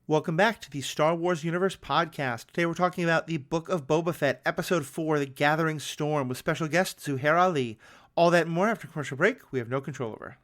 Welcome back to the Star Wars Universe podcast. Today we're talking about the Book of Boba Fett, Episode 4, The Gathering Storm, with special guest Zuhair Ali. All that and more after commercial break we have no control over.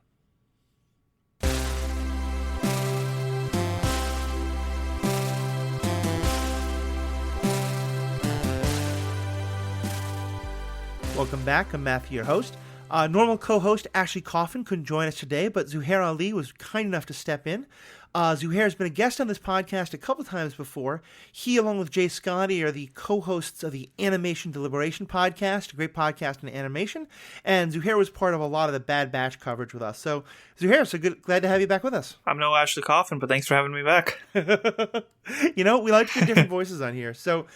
Welcome back. I'm Matthew, your host. Normal co-host Ashley Coffin couldn't join us today, but Zuhair Ali was kind enough to step in. Zuhair has been a guest on this podcast a couple times before. He, along with Jay Scotty, are the co-hosts of the Animation Deliberation podcast, a great podcast in animation. And Zuhair was part of a lot of the Bad Batch coverage with us. So, Zuhair, glad to have you back with us. I'm no Ashley Coffin, but thanks for having me back. We like to get different voices on here. So,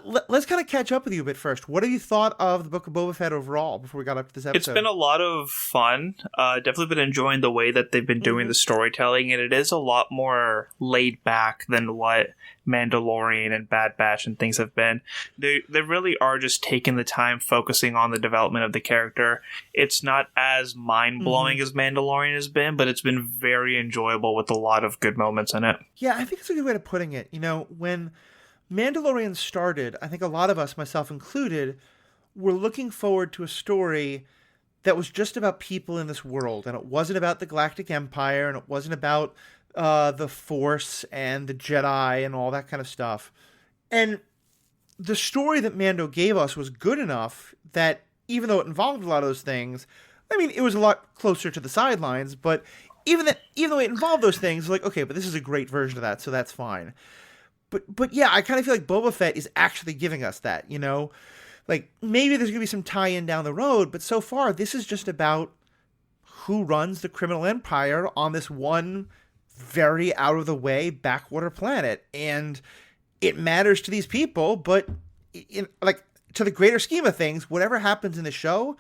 let's kind of catch up with you a bit first. What have you thought of the Book of Boba Fett overall before we got up to this episode? It's been a lot of fun. Definitely been enjoying the way that they've been doing the storytelling, and it is a lot more laid back than what Mandalorian and Bad Batch and things have been. They really are just taking the time focusing on the development of the character. It's not as mind-blowing as Mandalorian has been, but it's been very enjoyable with a lot of good moments in it. Yeah, I think it's a good way of putting it. When Mandalorian started, I think a lot of us, myself included, were looking forward to a story that was just about people in this world, and it wasn't about the Galactic Empire, and it wasn't about the Force and the Jedi and all that kind of stuff. And the story that Mando gave us was good enough that even though it involved a lot of those things, I mean, it was a lot closer to the sidelines, but even though it involved those things, like, okay, but this is a great version of that, so that's fine. But yeah, I kind of feel like Boba Fett is actually giving us that, Like, maybe there's going to be some tie-in down the road, but so far, this is just about who runs the criminal empire on this one very out-of-the-way backwater planet. And it matters to these people, but, to the greater scheme of things, whatever happens in the show,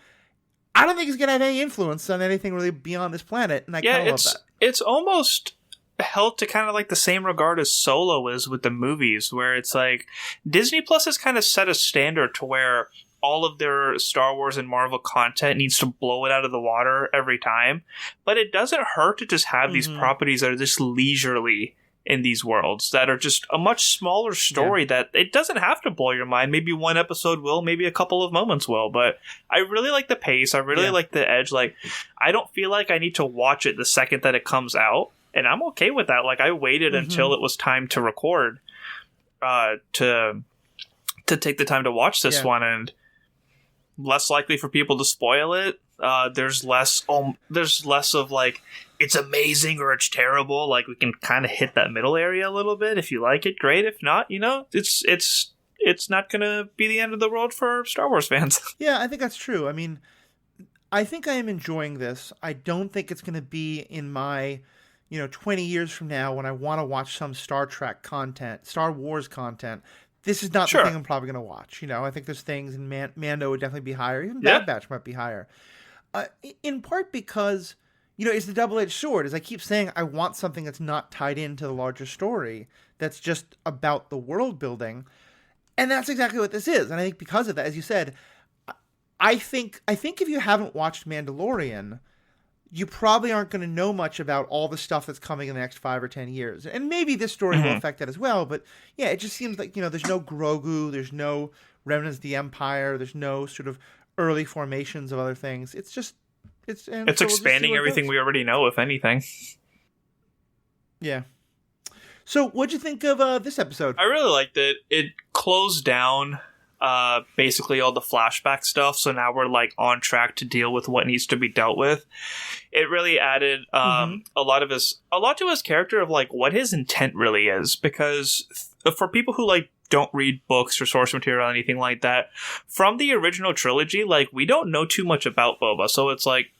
I don't think it's going to have any influence on anything really beyond this planet, and I kind of love that. It's almost held to kind of like the same regard as Solo is with the movies, where it's like Disney Plus has kind of set a standard to where all of their Star Wars and Marvel content needs to blow it out of the water every time, but it doesn't hurt to just have these properties that are just leisurely in these worlds that are just a much smaller story that it doesn't have to blow your mind. Maybe one episode will, maybe a couple of moments will, but I really like the pace. I really like the edge. Like, I don't feel like I need to watch it the second that it comes out. And I'm okay with that. Like, I waited until it was time to record, to take the time to watch this one, and less likely for people to spoil it. There's less of like, it's amazing or it's terrible. Like, we can kind of hit that middle area a little bit. If you like it, great. If not, it's not gonna be the end of the world for Star Wars fans. Yeah, I think that's true. I mean, I think I am enjoying this. I don't think it's gonna be in my 20 years from now when I want to watch some Star Wars content, this is not the thing I'm probably going to watch. I think there's things, and Mando would definitely be higher. Even Bad Batch might be higher. In part because, it's the double-edged sword. As I keep saying, I want something that's not tied into the larger story, that's just about the world building. And that's exactly what this is. And I think because of that, as you said, I think if you haven't watched Mandalorian, you probably aren't going to know much about all the stuff that's coming in the next 5 or 10 years. And maybe this story will affect that as well. But yeah, it just seems like, there's no Grogu, there's no remnants of the Empire, there's no sort of early formations of other things. It's just, it's expanding everything we already know, if anything. Yeah. So what'd you think of this episode? I really liked it. It closed down basically all the flashback stuff, so now we're like on track to deal with what needs to be dealt with. It really added a lot to his character of like what his intent really is, because for people who like don't read books or source material or anything like that, from the original trilogy, like, we don't know too much about Boba, so it's like,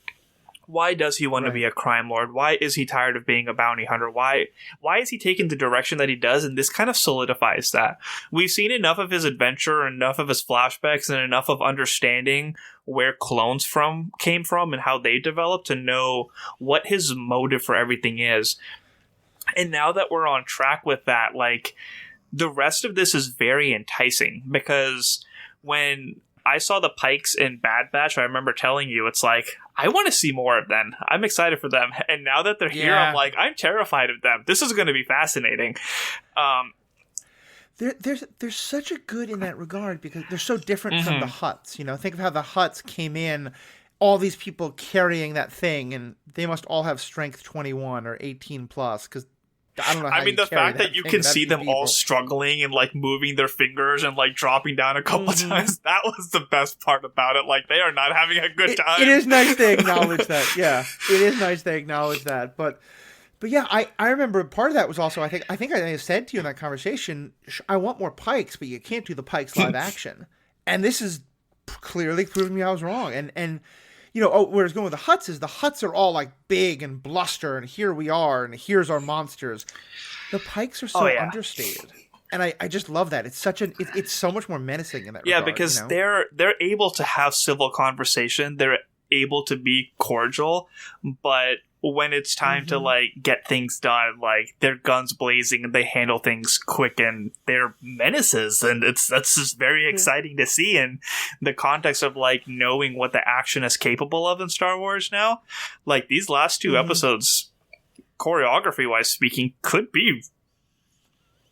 why does he want to be a crime lord? Why is he tired of being a bounty hunter? Why is he taking the direction that he does? And this kind of solidifies that. We've seen enough of his adventure, enough of his flashbacks, and enough of understanding where clones came from and how they developed to know what his motive for everything is. And now that we're on track with that, like, the rest of this is very enticing, because when I saw the Pikes in Bad Batch, I remember telling you, it's like, I want to see more of them. I'm excited for them. And now that they're here, I'm like, I'm terrified of them. This is going to be fascinating. They're such a good in that regard because they're so different from the Hutts. You know, think of how the Hutts came in, all these people carrying that thing, and they must all have strength 21 or 18 plus because I don't know how the fact that you can see them all struggling and like moving their fingers and like dropping down a couple times, that was the best part about it. Like they are not having a good time. It is nice they acknowledge that. Yeah, it is nice they acknowledge that. But yeah, I remember part of that was also I think I said to you in that conversation, I want more Pikes, but you can't do the Pikes live action. And this is clearly proving me I was wrong. And you know, where it's going with the Hutts is the Hutts are all like big and bluster, and here we are, and here's our monsters. The Pikes are so understated, and I just love that. It's it's so much more menacing in that. Yeah, regard, because you know? they're able to have civil conversation. They're able to be cordial, but when it's time to like get things done, like their guns blazing and they handle things quick and they're menaces, and that's just very exciting to see in the context of like knowing what the action is capable of in Star Wars now. Like these last two episodes, choreography wise speaking, could be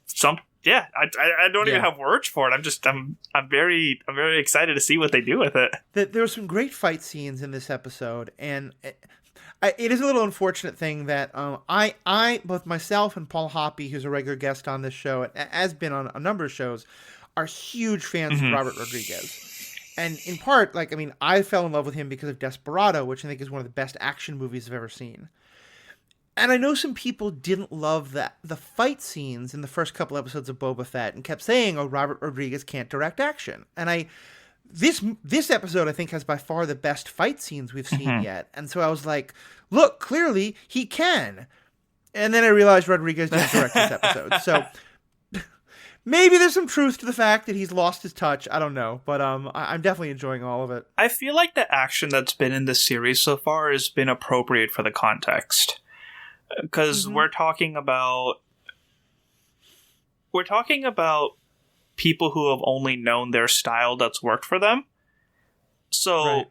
some. Yeah, I don't even have words for it. I'm very excited to see what they do with it. There were some great fight scenes in this episode, and it is a little unfortunate thing that I both myself and Paul Hoppy, who's a regular guest on this show, has been on a number of shows, are huge fans of Robert Rodriguez. And in part, like, I mean, I fell in love with him because of Desperado, which I think is one of the best action movies I've ever seen. And I know some people didn't love the fight scenes in the first couple episodes of Boba Fett and kept saying, oh, Robert Rodriguez can't direct action. And this episode, I think, has by far the best fight scenes we've seen yet. And so I was like, look, clearly he can. And then I realized Rodriguez didn't direct this episode. So maybe there's some truth to the fact that he's lost his touch. I don't know. But I'm definitely enjoying all of it. I feel like the action that's been in this series so far has been appropriate for the context. Because we're talking about people who have only known their style that's worked for them. So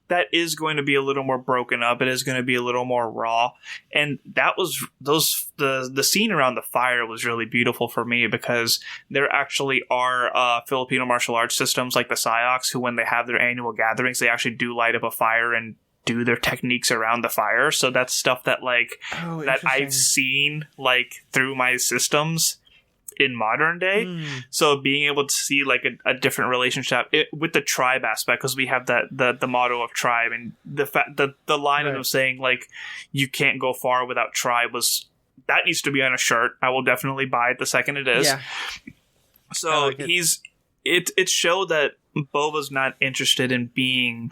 that is going to be a little more broken up. It is going to be a little more raw. And that was the scene around the fire was really beautiful for me because there actually are Filipino martial arts systems like the Sayoks who, when they have their annual gatherings, they actually do light up a fire and do their techniques around the fire. So that's stuff that that I've seen like through my systems in modern day. So being able to see like a different relationship with the tribe aspect, because we have the motto of tribe, and the line of them saying like you can't go far without tribe that needs to be on a shirt. I will definitely buy it the second it is. So like it showed that Boba's not interested in being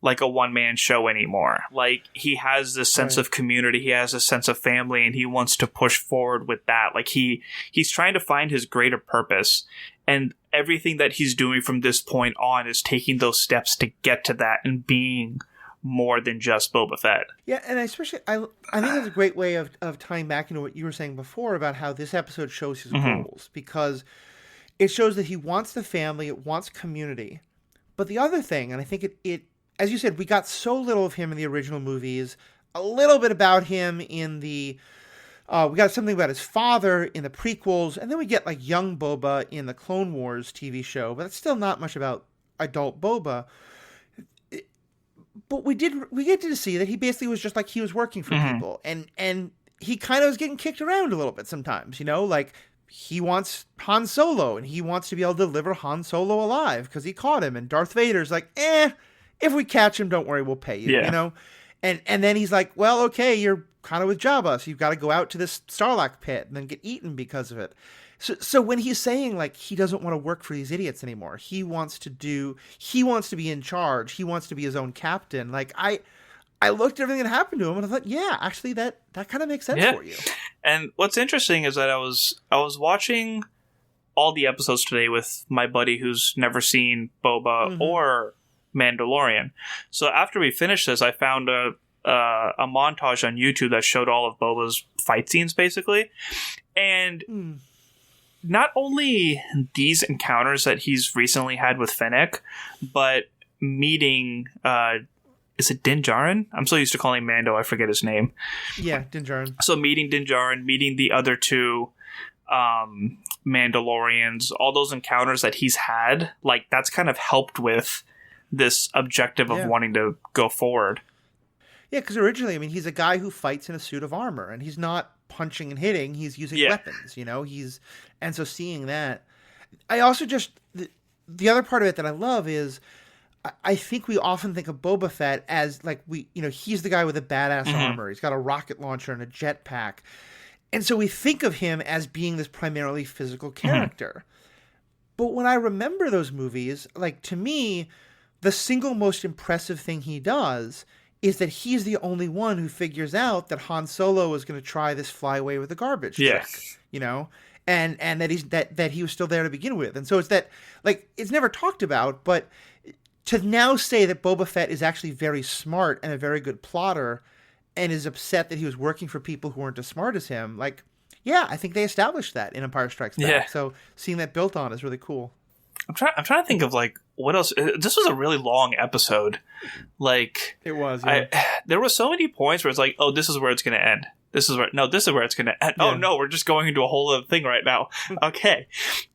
like a one-man show anymore. Like, he has this sense of community, he has a sense of family, and he wants to push forward with that. Like, he's trying to find his greater purpose, and everything that he's doing from this point on is taking those steps to get to that and being more than just Boba Fett. Yeah, and especially, I think that's a great way of tying back into what you were saying before about how this episode shows his goals, because it shows that he wants the family, it wants community. But the other thing, and I think it as you said, we got so little of him in the original movies, a little bit about him in the... we got something about his father in the prequels, and then we get, like, young Boba in the Clone Wars TV show, but it's still not much about adult Boba. But we get to see that he basically was just, like, he was working for people, and he kind of was getting kicked around a little bit sometimes, you know? Like, he wants Han Solo, and he wants to be able to deliver Han Solo alive, because he caught him, and Darth Vader's like, if we catch him, don't worry, we'll pay you, you know? And then he's like, well, okay, you're kind of with Jabba, so you've got to go out to this Sarlacc pit and then get eaten because of it. So when he's saying, like, he doesn't want to work for these idiots anymore, he wants to be in charge, he wants to be his own captain. Like, I looked at everything that happened to him and I thought, yeah, actually that kind of makes sense for you. And what's interesting is that I was watching all the episodes today with my buddy who's never seen Boba or Mandalorian. So after we finished this, I found a montage on YouTube that showed all of Boba's fight scenes, basically. And not only these encounters that he's recently had with Fennec, but meeting is it Din Djarin? I'm so used to calling Mando, I forget his name. Yeah, Din Djarin. So meeting Din Djarin, meeting the other two Mandalorians, all those encounters that he's had, like that's kind of helped with this objective of wanting to go forward. Yeah, because originally, I mean, he's a guy who fights in a suit of armor, and he's not punching and hitting; he's using weapons. You know, and so seeing that, I also just the other part of it that I love is I think we often think of Boba Fett as like he's the guy with a badass armor. He's got a rocket launcher and a jetpack. And so we think of him as being this primarily physical character. But when I remember those movies, like to me, the single most impressive thing he does is that he's the only one who figures out that Han Solo is going to try this fly away with the garbage trick, and that he was still there to begin with. And so it's that, like, it's never talked about, but to now say that Boba Fett is actually very smart and a very good plotter and is upset that he was working for people who weren't as smart as him, like, yeah, I think they established that in Empire Strikes Back. Yeah. So seeing that built on is really cool. I'm trying to think of, like, what else. This was a really long episode. Like, it was, yeah. There were so many points where it's like, oh, this is where it's going to end. This is where it's going to end. Yeah. Oh, no, we're just going into a whole other thing right now. Okay.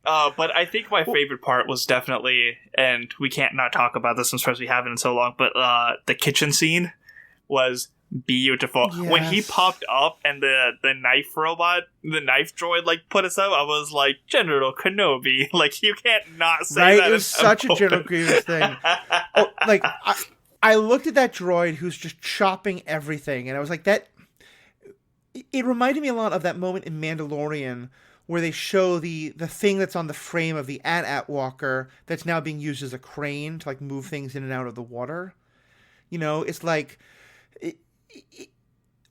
But I think my favorite part was definitely, and we can't not talk about this since we haven't in so long, but the kitchen scene was beautiful. Yes. When he popped up and the knife droid, like, put us up, I was like, General Kenobi. Like, you can't not say right? that. It was such a General Grievous thing. Like, I looked at that droid who's just chopping everything, and I was like, that... It reminded me a lot of that moment in Mandalorian where they show the thing that's on the frame of the AT-AT walker that's now being used as a crane to, like, move things in and out of the water. You know, it's like...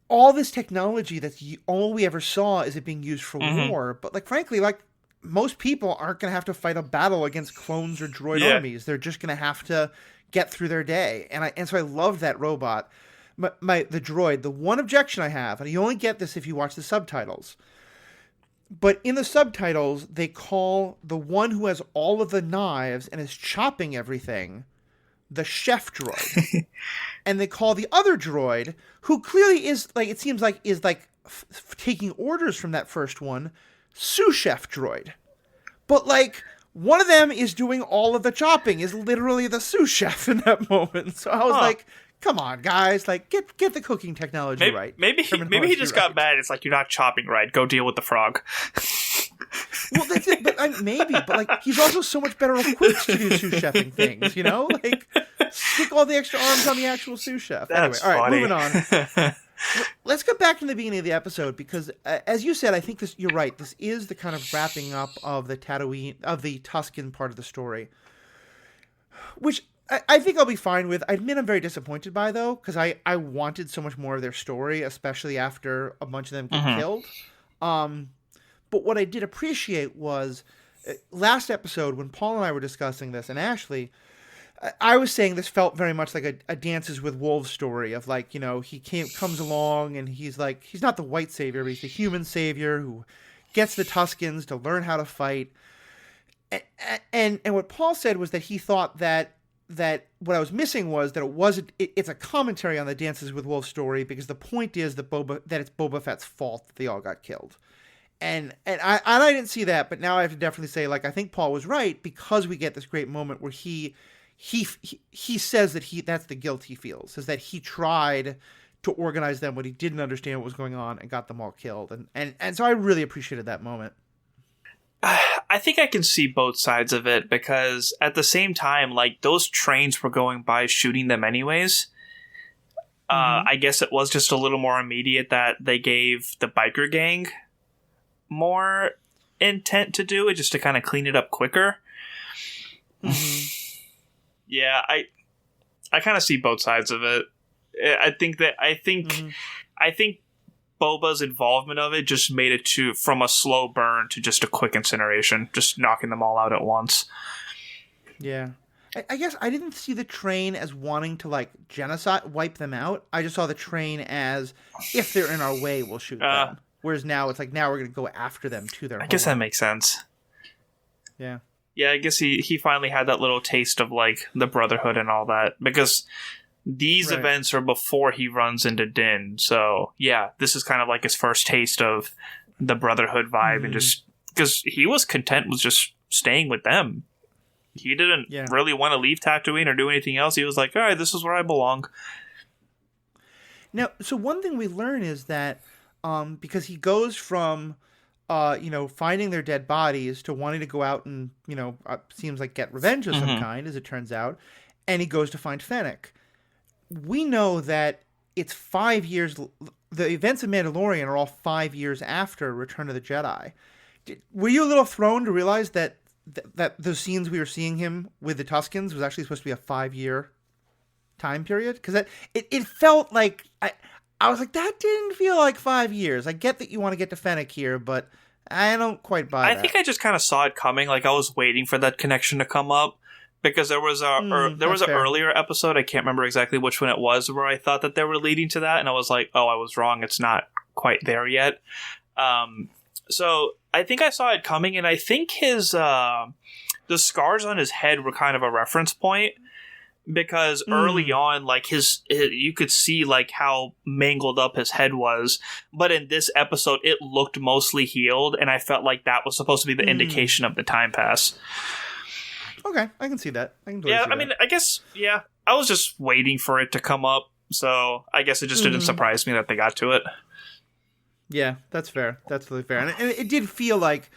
all this technology that's all we ever saw is it being used for war. But, like, frankly, like, most people aren't going to have to fight a battle against clones or droid armies. They're just going to have to get through their day. And so I loved that robot. The droid, the one objection I have, and you only get this if you watch the subtitles, but in the subtitles, they call the one who has all of the knives and is chopping everything the chef droid. And they call the other droid, who clearly is, like, it seems like, is like taking orders from that first one, sous chef droid. But, like, one of them is doing all of the chopping, is literally the sous chef in that moment. So I was like, come on, guys! Like, get the cooking technology right. Maybe he just got mad. It's like, you're not chopping right. Go deal with the frog. Well, that's it. But maybe. But, like, he's also so much better equipped to do sous chefing things. You know, like, stick all the extra arms on the actual sous chef. That's anyway, all right, funny. moving on. Let's get back to the beginning of the episode because, as you said, I think you're right. This is the kind of wrapping up of the Tatooine, of the Tusken part of the story, which I think I'll be fine with. I admit I'm very disappointed by, though, because I wanted so much more of their story, especially after a bunch of them get killed. But what I did appreciate was last episode when Paul and I were discussing this, and Ashley, I was saying this felt very much like a Dances with Wolves story of, like, you know, he comes along and he's like, he's not the white savior, but he's the human savior who gets the Tuskens to learn how to fight. And what Paul said was that he thought that what I was missing was that it's a commentary on the Dances with Wolves story, because the point is that it's Boba Fett's fault that they all got killed. And I didn't see that, but now I have to definitely say, like, I think Paul was right, because we get this great moment where he says that that's the guilt he feels, is that he tried to organize them when he didn't understand what was going on and got them all killed. And so I really appreciated that moment. I think I can see both sides of it, because at the same time, like, those trains were going by shooting them anyways. I guess it was just a little more immediate that they gave the biker gang more intent to do it, just to kind of clean it up quicker. Yeah, I kind of see both sides of it. I think Boba's involvement of it just made it from a slow burn to just a quick incineration, just knocking them all out at once. Yeah. I guess I didn't see the train as wanting to, like, wipe them out. I just saw the train as, if they're in our way, we'll shoot them. Whereas now it's like, now we're going to go after them to their home. I guess that makes sense. Yeah. Yeah, I guess he finally had that little taste of, like, the brotherhood and all that. Because These Right. events are before he runs into Din. So, yeah, this is kind of like his first taste of the Brotherhood vibe, and just because he was content with just staying with them. He didn't really want to leave Tatooine or do anything else. He was like, all right, this is where I belong. Now, so one thing we learn is that because he goes from, finding their dead bodies to wanting to go out and, seems like get revenge of some kind, as it turns out, and he goes to find Fennec. We know that it's 5 years. The events of Mandalorian are all 5 years after Return of the Jedi. Were you a little thrown to realize that the scenes we were seeing him with the Tuskens was actually supposed to be a 5-year time period? Because it felt like I was like, that didn't feel like 5 years. I get that you want to get to Fennec here, but I don't quite buy that. I think I just kind of saw it coming. Like, I was waiting for that connection to come up, because there was an earlier episode, I can't remember exactly which one it was, where I thought that they were leading to that, and I was like, oh, I was wrong. It's not quite there yet. So I think I saw it coming, and I think the scars on his head were kind of a reference point, because early on, like, you could see like how mangled up his head was, but in this episode it looked mostly healed, and I felt like that was supposed to be the indication of the time pass. Okay, I can see that. I can totally see that. I mean, I guess, I was just waiting for it to come up, so I guess it just didn't surprise me that they got to it. Yeah, that's fair. That's totally fair. And it did feel like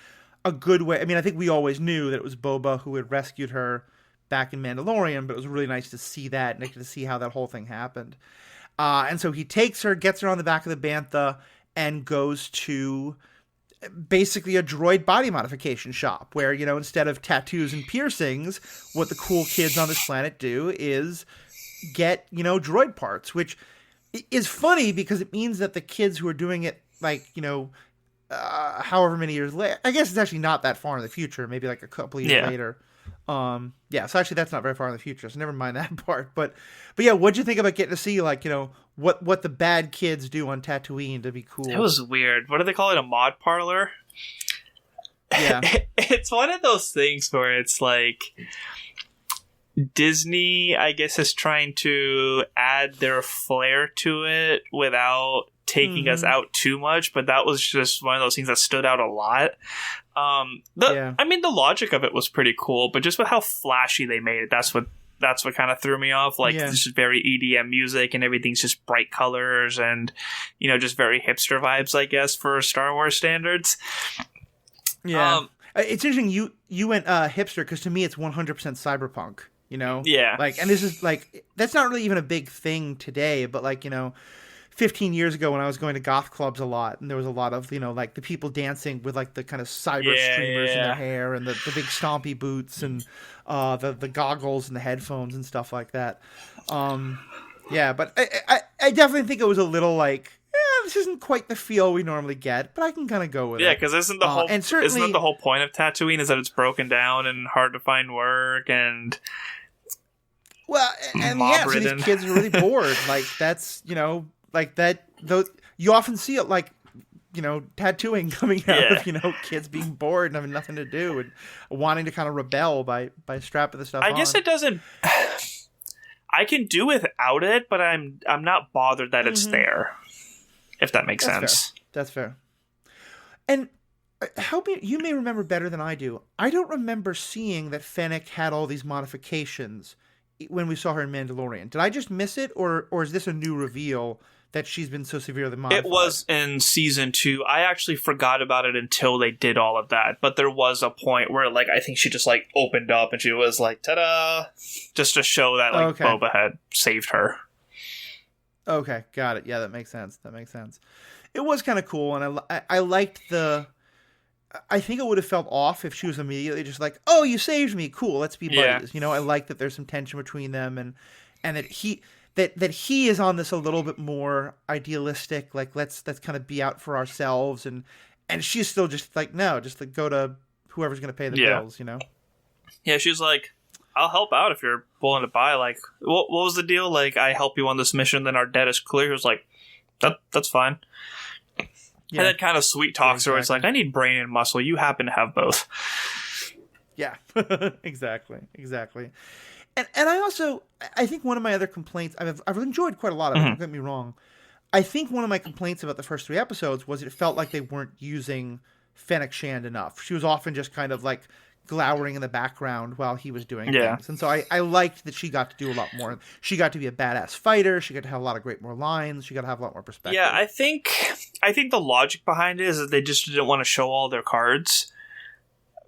a good way. I mean, I think we always knew that it was Boba who had rescued her back in Mandalorian, but it was really nice to see that and to see how that whole thing happened. And so he takes her, gets her on the back of the Bantha, and goes to basically a droid body modification shop where, instead of tattoos and piercings, what the cool kids on this planet do is get, droid parts, which is funny because it means that the kids who are doing it, like, however many years later, I guess it's actually not that far in the future, maybe like a couple of years later. So actually that's not very far in the future, so never mind that part. But yeah, what'd you think about getting to see, like, what the bad kids do on Tatooine to be cool? It was weird. What do they call it? A mod parlor? Yeah. It's one of those things where it's like Disney, I guess, is trying to add their flair to it without taking us out too much, but that was just one of those things that stood out a lot. I mean, the logic of it was pretty cool, but just with how flashy they made it, that's what kind of threw me off. Like, this is very EDM music, and everything's just bright colors, and just very hipster vibes, I guess, for Star Wars standards. Yeah, it's interesting. You went hipster, because to me it's 100% cyberpunk. Yeah. Like, and this is like, that's not really even a big thing today, but like 15 years ago when I was going to goth clubs a lot, and there was a lot of, like the people dancing with like the kind of cyber streamers in their hair, and the big stompy boots, and the goggles and the headphones and stuff like that. But I definitely think it was a little like, this isn't quite the feel we normally get, but I can kind of go with it. Yeah, because isn't that the whole point of Tatooine is that it's broken down and hard to find work, and well, and so these kids are really bored. Like, that's, like that, you often see it, like, tattooing coming out of, kids being bored and having nothing to do and wanting to kind of rebel by strapping the stuff on. I guess it doesn't. I can do without it, but I'm not bothered that it's there, if that makes sense. That's fair. And help me, you may remember better than I do. I don't remember seeing that Fennec had all these modifications when we saw her in Mandalorian. Did I just miss it, or is this a new reveal that she's been so severely modified? It was in season 2. I actually forgot about it until they did all of that. But there was a point where, like, I think she just, like, opened up and she was like, ta-da! Just to show that, like, Boba had saved her. Okay, got it. Yeah, that makes sense. It was kind of cool, and I liked the... I think it would have felt off if she was immediately just like, oh, you saved me, cool, let's be buddies. I like that there's some tension between them, and that he... That he is on this a little bit more idealistic, like let's kind of be out for ourselves, and she's still just like, no, just like, go to whoever's going to pay the bills, Yeah, she's like, I'll help out if you're willing to buy. Like, what was the deal? Like, I help you on this mission, then our debt is clear. He was like, that's fine. Yeah. And then kind of sweet talks her. It's like, I need brain and muscle. You happen to have both. Yeah, exactly. And I think one of my other complaints, I've enjoyed quite a lot of it, don't get me wrong. I think one of my complaints about the first 3 episodes was it felt like they weren't using Fennec Shand enough. She was often just kind of like glowering in the background while he was doing things. And so I liked that she got to do a lot more. She got to be a badass fighter. She got to have a lot of great more lines. She got to have a lot more perspective. Yeah, I think the logic behind it is that they just didn't want to show all their cards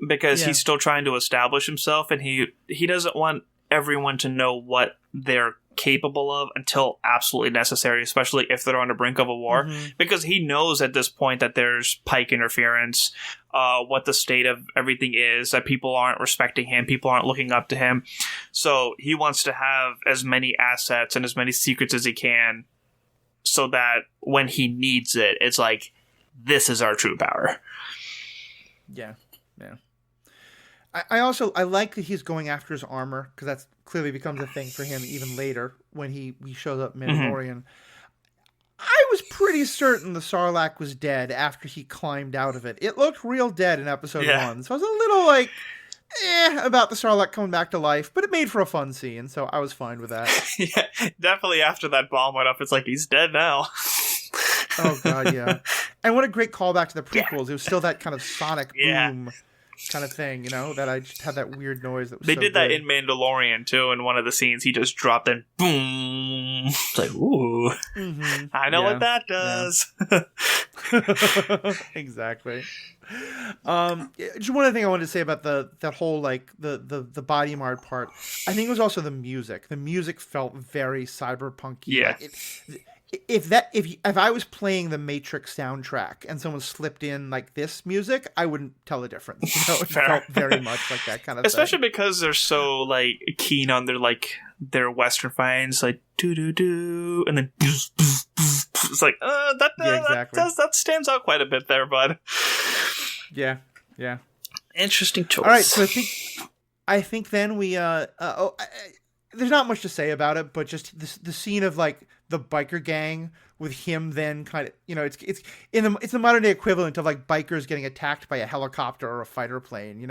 because he's still trying to establish himself, and he doesn't want everyone to know what they're capable of until absolutely necessary, especially if they're on the brink of a war, because he knows at this point that there's Pike interference, what the state of everything is, that people aren't respecting him, people aren't looking up to him, so he wants to have as many assets and as many secrets as he can so that when he needs it, it's like, this is our true power. Yeah. I like that he's going after his armor, because that's clearly becomes a thing for him even later when he shows up in Mandalorian. I was pretty certain the Sarlacc was dead after he climbed out of it. It looked real dead in episode 1, so I was a little like, about the Sarlacc coming back to life, but it made for a fun scene, so I was fine with that. Yeah, definitely after that bomb went up, it's like, he's dead now. Oh god, yeah. And what a great callback to the prequels. It was still that kind of sonic boom kind of thing, that I just had that weird noise. That was they did that in Mandalorian too. In one of the scenes, he just dropped in boom. It's like, ooh, I know what that does. Yeah. Exactly. Just one other thing I wanted to say about that whole like the body marred part. I think it was also the music. The music felt very cyberpunky. Yeah. Like if I was playing the Matrix soundtrack and someone slipped in like this music, I wouldn't tell the difference. It felt very much like that kind of especially thing. because they're so like keen on their Western finds, like do do do, and then it's like that stands out quite a bit there, bud. Yeah. Interesting choice. All right, so I think then we there's not much to say about it, but just the scene of like the biker gang with him then kind of, it's the modern day equivalent of like bikers getting attacked by a helicopter or a fighter plane.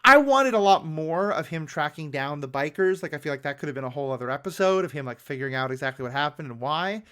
I wanted a lot more of him tracking down the bikers. Like, I feel like that could have been a whole other episode of him like figuring out exactly what happened and why.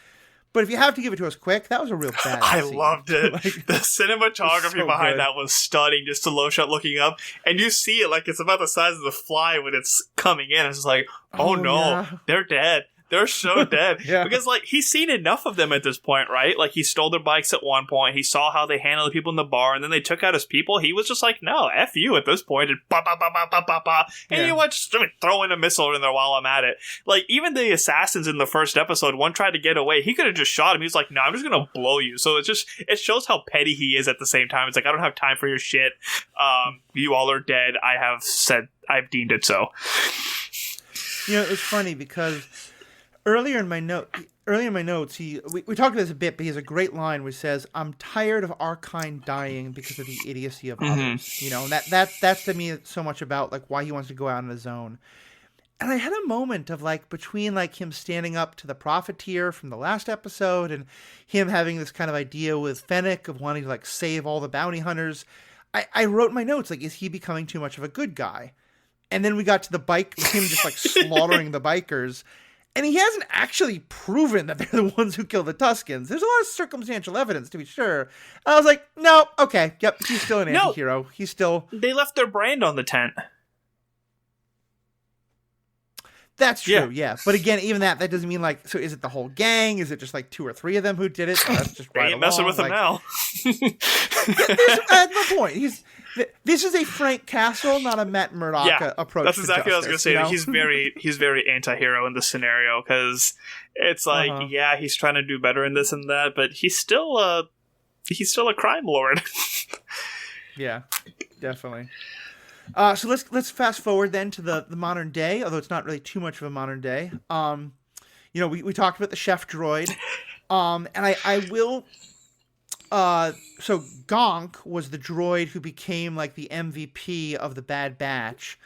But if you have to give it to us quick, that was a real badass I scene. loved it. The cinematography behind that was stunning. Just a low shot looking up, and you see it like it's about the size of the fly when it's coming in. It's just like, oh no, they're dead. They're so dead. Because, like, he's seen enough of them at this point, right? Like, he stole their bikes at one point. He saw how they handled the people in the bar, and then they took out his people. He was just like, no, F you at this point. And And you know what? Just throw in a missile in there while I'm at it. Like, even the assassins in the first episode, one tried to get away. He could have just shot him. He was like, no, I'm just going to blow you. So it shows how petty he is at the same time. It's like, I don't have time for your shit. You all are dead. I've deemed it so. It's funny because earlier in my notes, we talked about this a bit, but he has a great line which says, "I'm tired of our kind dying because of the idiocy of others." And that's to me so much about like why he wants to go out on his own. And I had a moment of like between like him standing up to the profiteer from the last episode and him having this kind of idea with Fennec of wanting to like save all the bounty hunters. I wrote in my notes like, is he becoming too much of a good guy? And then we got to him just like slaughtering the bikers. And he hasn't actually proven that they're the ones who killed the Tuskens. There's a lot of circumstantial evidence, to be sure. And I was like, no, okay, yep, he's still an anti-hero. He's still... They left their brand on the tent. That's true, yeah. But again, even that doesn't mean like, so is it the whole gang? Is it just like 2 or 3 of them who did it? So that's just right along. Messing with him now. That's my point. This is a Frank Castle, not a Matt Murdock approach. That's exactly what I was going to say. You know? He's very anti-hero in this scenario because it's like, he's trying to do better in this and that, but he's still a crime lord. Yeah, definitely. So let's fast forward then to the modern day, although it's not really too much of a modern day. We talked about the chef droid, and I will. So Gonk was the droid who became like the MVP of the Bad Batch.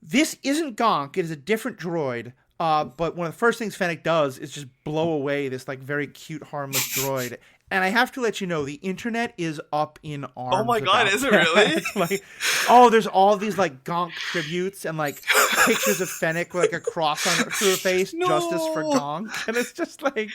This isn't Gonk; it is a different droid. But one of the first things Fennec does is just blow away this like very cute, harmless droid, And I have to let you know, the internet is up in arms. Oh my god, about is it that. really? Like, oh, there's all these like Gonk tributes and like pictures of Fennec with like a cross on through her face, No. justice for Gonk, and it's just like,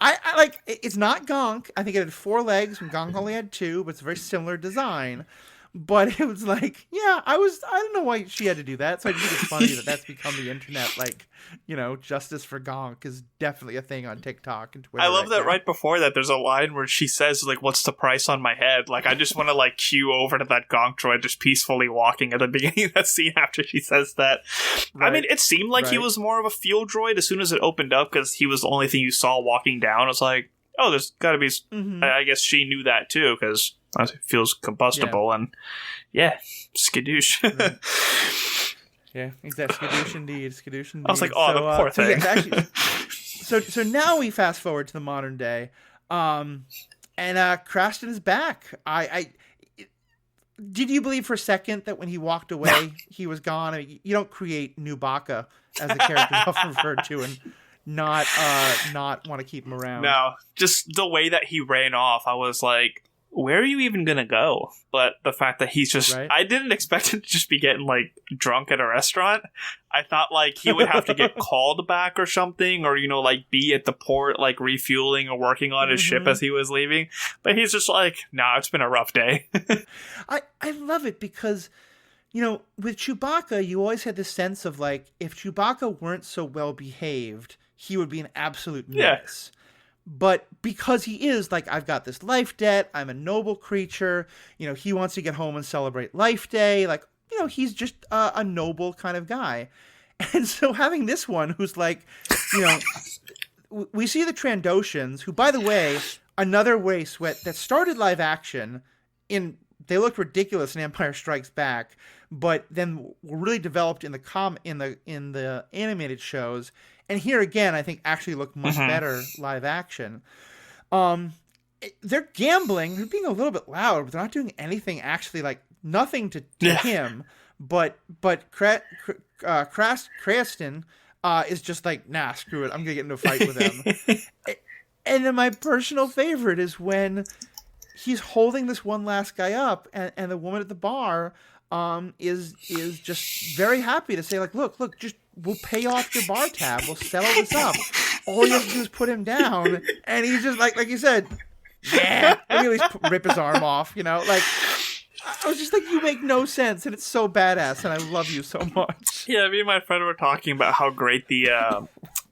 I like it's not Gonk. I think it had 4 legs, and Gonk only had 2, but it's a very similar design. But it was like, yeah, I don't know why she had to do that. So I think it's funny that that's become the internet. Like, you know, justice for Gonk is definitely a thing on TikTok and Twitter. I love that now. right before that, there's a line where she says, like, what's the price on my head? Like, I just want to, like, cue over to that Gonk droid just peacefully walking at the beginning of that scene after she says that. Right. I mean, it seemed like he was more of a field droid as soon as it opened up, because he was the only thing you saw walking down. I was like, oh, there's got to be... I guess she knew that, too, because it feels combustible, and skadoosh. Right. Yeah, exactly. Skadoosh indeed. Skadoosh indeed. I was like, oh, the poor thing. So now we fast forward to the modern day, and Krastin is back. I did you believe for a second that when he walked away, he was gone? I mean, you don't create new Baka, as the character is often referred to, and not want to keep him around. No, just the way that he ran off, I was like, where are you even gonna go? But the fact that he's just... Right? I didn't expect him to just be getting, like, drunk at a restaurant. I thought, like, he would have to get called back or something, or, you know, like, be at the port, like, refueling or working on his ship as he was leaving. But he's just like, nah, it's been a rough day. I love it because, you know, with Chewbacca, you always had this sense of, like, if Chewbacca weren't so well-behaved, he would be an absolute mess. But because he is, like, I've got this life debt, I'm a noble creature, you know, he wants to get home and celebrate Life Day, like, you know, he's just a noble kind of guy. And so having this one who's like, you know, we see the Trandoshans, who, by the way, another race that started live action, they looked ridiculous in Empire Strikes Back, but then were really developed in the animated shows. And here again, I think actually look much better live action. They're gambling. They're being a little bit loud, but they're not doing anything actually, like nothing to him. But Krastin is just like, nah, screw it. I'm gonna get into a fight with him. And then my personal favorite is when he's holding this one last guy up, and the woman at the bar is just very happy to say, like, look, just we'll pay off your bar tab. We'll settle this up. All you have to do is put him down. And he's just like you said, yeah. Maybe at least rip his arm off, you know? Like, I was just like, you make no sense, and it's so badass, and I love you so much. Yeah, me and my friend were talking about how great the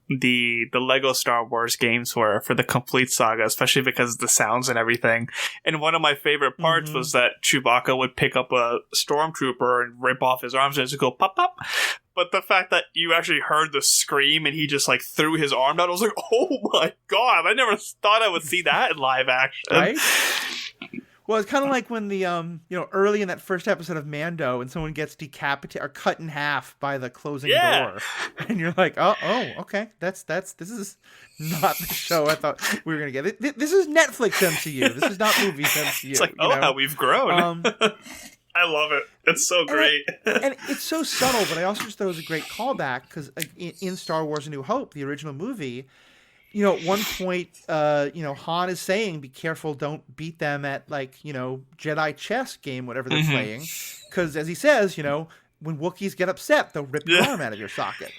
Lego Star Wars games were for the complete saga, especially because of the sounds and everything. And one of my favorite parts was that Chewbacca would pick up a stormtrooper and rip off his arms and it would go pop pop. But the fact that you actually heard the scream and he just like threw his arm down, I was like, oh my god, I never thought I would see that in live action. Right? Well, it's kind of like when the, early in that first episode of Mando, and someone gets decapitated or cut in half by the closing door. And you're like, oh, okay. This is not the show I thought we were going to get. This is Netflix MCU. This is not movies MCU. It's like, how we've grown. I love it. It's so great. And it's so subtle, but I also just thought it was a great callback because in Star Wars A New Hope, the original movie, you know, at one point, Han is saying, be careful, don't beat them at, like, you know, Jedi chess game, whatever they're playing. Because, as he says, you know, when Wookiees get upset, they'll rip your arm out of your socket.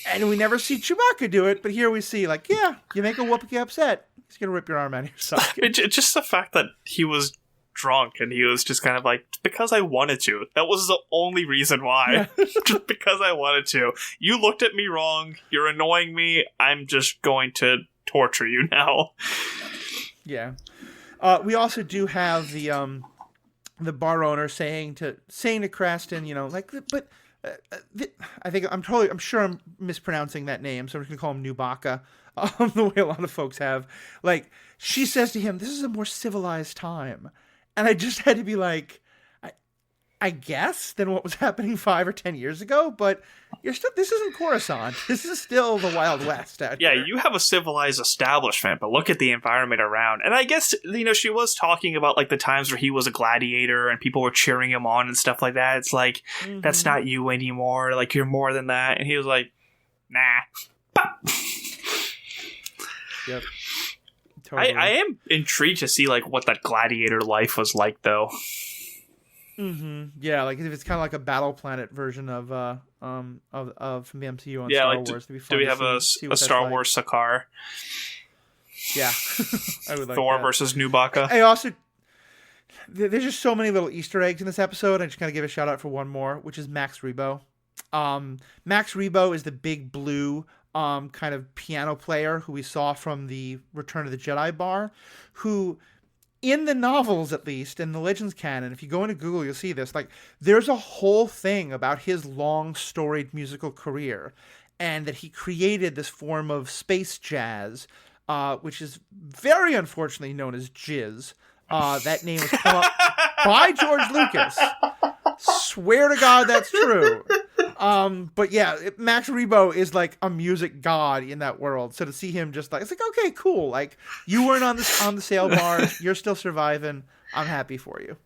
And we never see Chewbacca do it, but here we see, like, yeah, you make a Wookiee upset, he's going to rip your arm out of your socket. Just the fact that he was drunk and he was just kind of like, because I wanted to. That was the only reason why. Yeah. Just because I wanted to. You looked at me wrong. You're annoying me. I'm just going to torture you now. Yeah. We also do have the bar owner saying to Krastin, you know, like, but I'm sure I'm mispronouncing that name, so I'm just gonna call him Nubaka, the way a lot of folks have. Like, she says to him, "This is a more civilized time." And I just had to be like, I guess, than what was happening 5 or 10 years ago, but this isn't Coruscant. This is still the Wild West out here. Yeah, you have a civilized establishment, but look at the environment around. And I guess, you know, she was talking about, like, the times where he was a gladiator and people were cheering him on and stuff like that. It's like, that's not you anymore. Like, you're more than that. And he was like, nah. Yep. Totally. I am intrigued to see like what that gladiator life was like, though. Yeah, like if it's kind of like a Battle Planet version of from the MCU on Yeah, Star like Wars. It'd be do fun we to have see a what that's Star like. Wars Sakaar? Yeah, I would like Thor that. versus Nubaka. I also there's just so many little Easter eggs in this episode. I just gotta give a shout out for one more, which is Max Rebo. Max Rebo is the big blue kind of piano player who we saw from the Return of the Jedi bar, who in the novels, at least, in the Legends canon, if you go into Google, you'll see this. Like, there's a whole thing about his long, storied musical career, and that he created this form of space jazz, which is very unfortunately known as jizz. That name was come up by George Lucas. Swear to God that's true. But yeah, Max Rebo is like a music god in that world. So to see him just like, it's like, okay, cool. Like, you weren't on the sail bar. You're still surviving. I'm happy for you.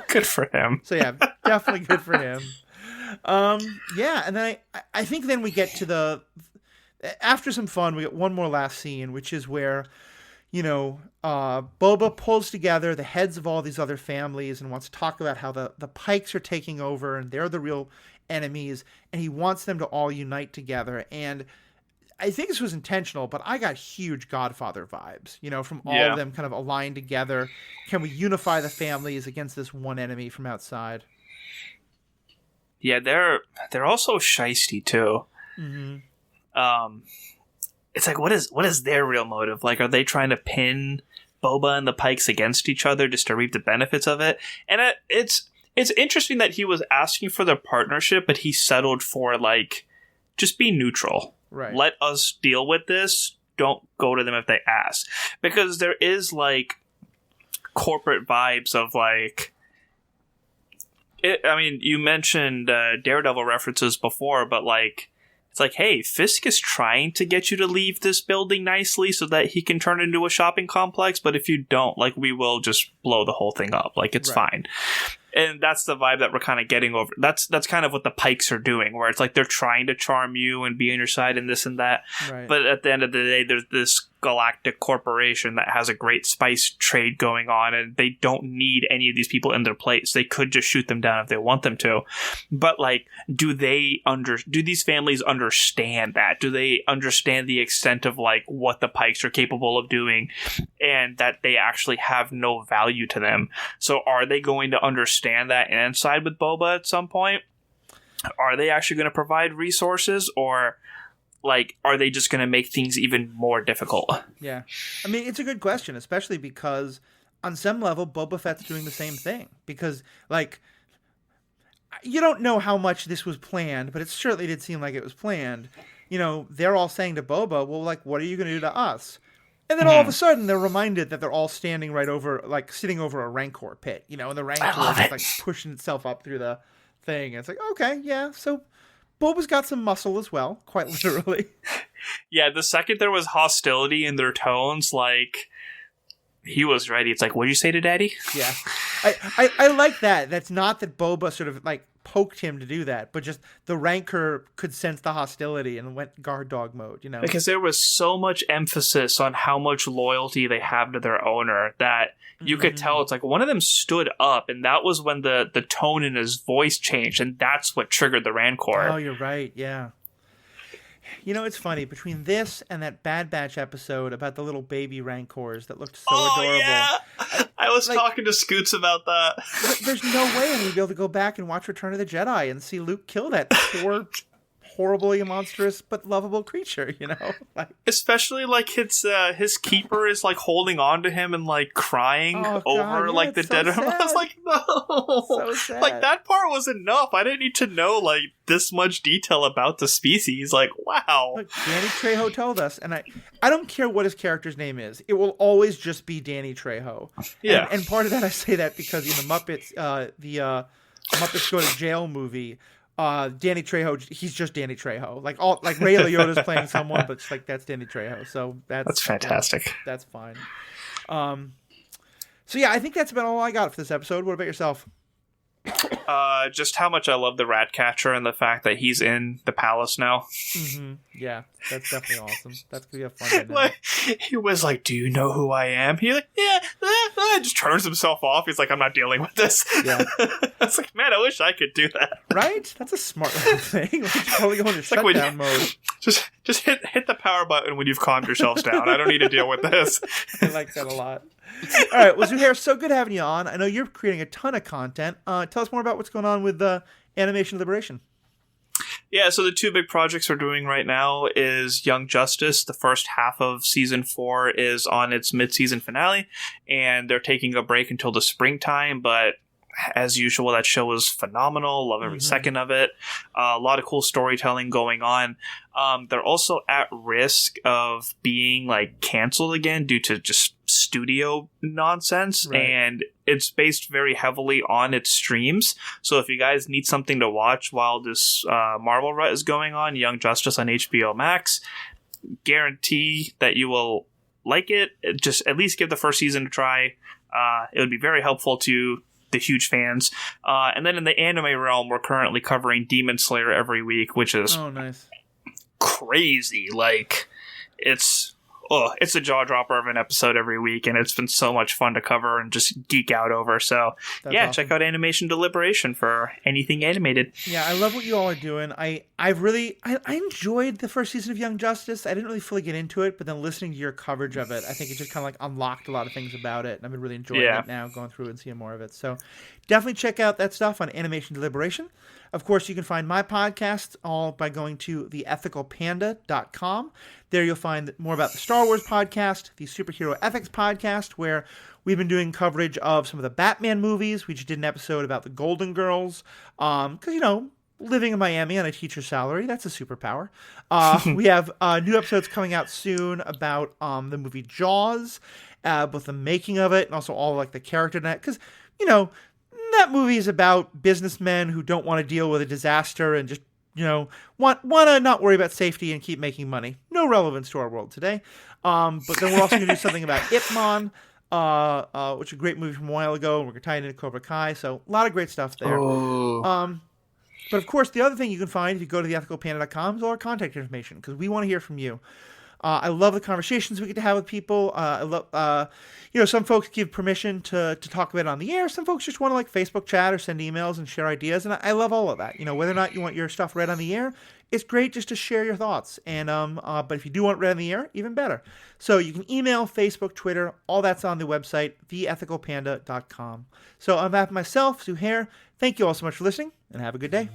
Good for him. So yeah, definitely good for him. Yeah, and then I think then we get to after some fun, we get one more last scene, which is where, Boba pulls together the heads of all these other families and wants to talk about how the Pikes are taking over and they're the real enemies, and he wants them to all unite together. And I think this was intentional, but I got huge Godfather vibes, from all of them kind of aligned together. Can we unify the families against this one enemy from outside? Yeah, they're also shisty too. It's like, what is their real motive? Like, are they trying to pin Boba and the Pikes against each other just to reap the benefits of it? And it's interesting that he was asking for their partnership, but he settled for, like, just be neutral. Right. Let us deal with this. Don't go to them if they ask. Because there is, like, corporate vibes of, like... you mentioned Daredevil references before, but, like... It's like, hey, Fisk is trying to get you to leave this building nicely so that he can turn it into a shopping complex, but if you don't, like, we will just blow the whole thing up. Like, it's fine. And that's the vibe that we're kind of getting over. That's kind of what the Pikes are doing, where it's like they're trying to charm you and be on your side and this and that. Right. But at the end of the day, there's this galactic corporation that has a great spice trade going on, and they don't need any of these people in their place. They could just shoot them down if they want them to. But, like, do these families understand that? Do they understand the extent of, like, what the Pikes are capable of doing and that they actually have no value to them? So are they going to understand that and side with Boba at some point? Are they actually going to provide resources, or like, are they just going to make things even more difficult? Yeah. I mean, it's a good question, especially because on some level, Boba Fett's doing the same thing. Because, like, you don't know how much this was planned, but it certainly did seem like it was planned. They're all saying to Boba, well, like, what are you going to do to us? And then all of a sudden, they're reminded that they're all standing right over, like, sitting over a Rancor pit, and the Rancor is, like, pushing itself up through the thing. And it's like, okay, yeah, so Boba's got some muscle as well, quite literally. Yeah, the second there was hostility in their tones, like, he was ready. It's like, what'd you say to Daddy? Yeah. I like that. That's not that Boba sort of, like, poked him to do that, but just the Rancor could sense the hostility and went guard dog mode, Because there was so much emphasis on how much loyalty they have to their owner that you could tell. It's like one of them stood up, and that was when the tone in his voice changed, and that's what triggered the Rancor. Oh, you're right, yeah. It's funny, between this and that Bad Batch episode about the little baby Rancors that looked so adorable. Yeah. I was talking to Scoots about that. There's no way I'm going to be able to go back and watch Return of the Jedi and see Luke kill that poor, horribly monstrous but lovable creature, Like, especially, like, his keeper is, like, holding on to him and, like, crying over, like, the dead. I was like, no. So sad. Like, that part was enough. I didn't need to know, like, this much detail about the species. Like, wow. Look, Danny Trejo told us, and I don't care what his character's name is. It will always just be Danny Trejo. Yeah. And part of that, I say that because in the Muppets, the Muppets Go to Jail movie, Danny Trejo, he's just Danny Trejo. Like Ray Liotta's playing someone, but it's like, that's Danny Trejo. So that's fantastic. That's fine. So yeah, I think that's about all I got for this episode. What about yourself? Just how much I love the Ratcatcher and the fact that he's in the palace now. Mm-hmm. Yeah, that's definitely awesome. That's gonna be a fun dynamic. Like, he was like, "Do you know who I am?" He's like, "Yeah." Just turns himself off. He's like, "I'm not dealing with this." Yeah. I was like, man, I wish I could do that. Right? That's a smart little thing. Like, you probably go into shutdown mode. Just hit the power button when you've calmed yourselves down. I don't need to deal with this. I like that a lot. All right. Well, Zuhair, so good having you on. I know you're creating a ton of content. Tell us more about what's going on with Animation Liberation. Yeah, so the two big projects we're doing right now is Young Justice. The first half of season 4 is on its mid-season finale, and they're taking a break until the springtime, but as usual, that show is phenomenal. Love every second of it. A lot of cool storytelling going on. They're also at risk of being like canceled again due to just studio nonsense, right. And it's based very heavily on its streams. So if you guys need something to watch while this Marvel rut is going on, Young Justice on HBO Max, guarantee that you will like it. Just at least give the first season a try. It would be very helpful to the huge fans. And then in the anime realm, we're currently covering Demon Slayer every week, which is nice. Crazy. Like, it's a jaw dropper of an episode every week, and it's been so much fun to cover and just geek out over. So That's yeah, awesome. Check out Animation Deliberation for anything animated. Yeah, I love what you all are doing. I enjoyed the first season of Young Justice. I didn't really fully get into it, but then listening to your coverage of it, I think it just kind of like unlocked a lot of things about it, and I've been really enjoying it now, going through and seeing more of it. So definitely check out that stuff on Animation Deliberation. Of course, you can find my podcast all by going to theethicalpanda.com. There you'll find more about the Star Wars podcast, the Superhero Ethics podcast, where we've been doing coverage of some of the Batman movies. We just did an episode about the Golden Girls. Because, living in Miami on a teacher's salary, that's a superpower. We have new episodes coming out soon about the movie Jaws, both the making of it and also all like the character net. Because, that movie is about businessmen who don't want to deal with a disaster and just, want to not worry about safety and keep making money. No relevance to our world today. But then we're also going to do something about Ip Man, which is a great movie from a while ago, and we're going to tie it into Cobra Kai. So a lot of great stuff there. But of course, the other thing you can find if you go to theethicalpanda.com is all our contact information, because we want to hear from you. I love the conversations we get to have with people. I love, some folks give permission to talk about it on the air. Some folks just want to like Facebook chat or send emails and share ideas. And I love all of that. Whether or not you want your stuff read on the air, it's great just to share your thoughts. And, but if you do want it read on the air, even better. So you can email, Facebook, Twitter, all that's on the website, theethicalpanda.com. So on behalf of myself, Zuhair, thank you all so much for listening and have a good day.